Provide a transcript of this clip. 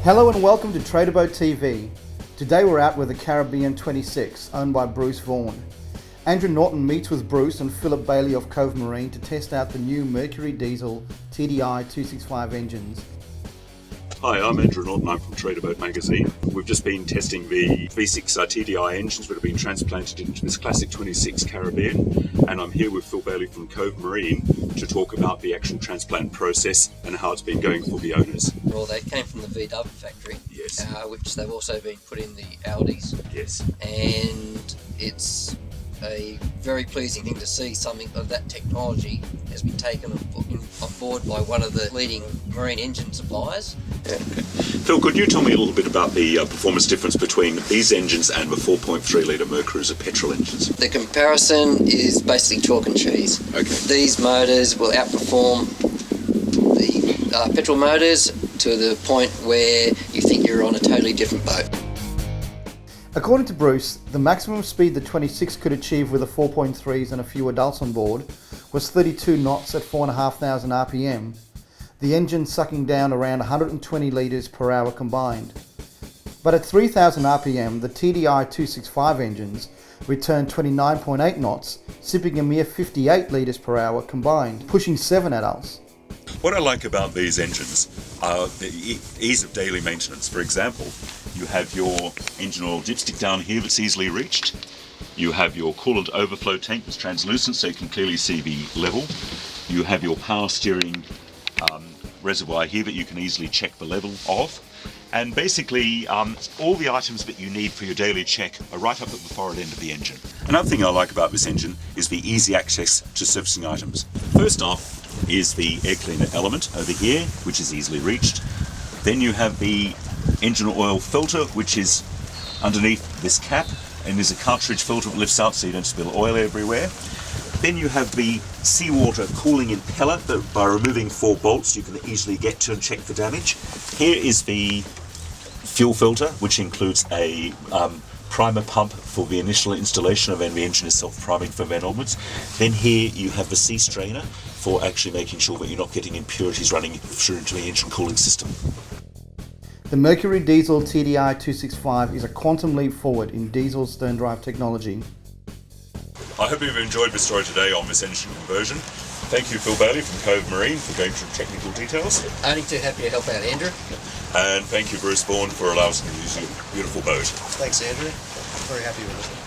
Hello and welcome to Trader Boat TV. Today we're out with the Caribbean 26, owned by Bruce Vaughan. Andrew Norton meets with Bruce and Philip Bailey of Cove Marine to test out the new Mercury Diesel TDI 265 engines. Hi, I'm Andrew Norton. I'm from Trader Boat Magazine. We've just been testing the V6 TDI engines that have been transplanted into this classic 26 Caribbean, and I'm here with Phil Bailey from Cove Marine to talk about the actual transplant process and how it's been going for the owners. Well, they came from the VW factory, Yes. Which they've also been put in the Audis. Yes. And it's a very pleasing thing to see something of that technology has been taken on board by one of the leading marine engine suppliers. Phil, could you tell me a little bit about the performance difference between these engines and the 4.3 litre Mercury's petrol engines? The comparison is basically chalk and cheese. Okay. These motors will outperform the petrol motors to the point where you think you're on a totally different boat. According to Bruce, the maximum speed the 26 could achieve with the 4.3s and a few adults on board was 32 knots at 4,500 RPM, the engine sucking down around 120 litres per hour combined. But at 3,000 RPM, the TDI 265 engines returned 29.8 knots, sipping a mere 58 litres per hour combined, pushing 7 adults. What I like about these engines are the ease of daily maintenance. For example, you have your engine oil dipstick down here that's easily reached. You have your coolant overflow tank that's translucent so you can clearly see the level. You have your power steering reservoir here that you can easily check the level of. And basically, all the items that you need for your daily check are right up at the forward end of the engine. Another thing I like about this engine is the easy access to servicing items. First off is the air cleaner element over here, which is easily reached. Then you have the engine oil filter, which is underneath this cap, and there's a cartridge filter that lifts out so you don't spill oil everywhere. Then you have the seawater cooling impeller that by removing 4 bolts you can easily get to and check for damage. Here is the fuel filter, which includes a primer pump for the initial installation, and then the engine is self-priming for then onwards. Then here you have the sea strainer for actually making sure that you're not getting impurities running through into the engine cooling system. The Mercury Diesel TDI 265 is a quantum leap forward in diesel stern drive technology. I hope you've enjoyed the story today on this engine conversion. Thank you, Phil Bailey from Cove Marine, for going through technical details. Only too happy to help out, Andrew. And thank you, Bruce Vaughan, for allowing us to use your beautiful boat. Thanks, Andrew. Very happy with it.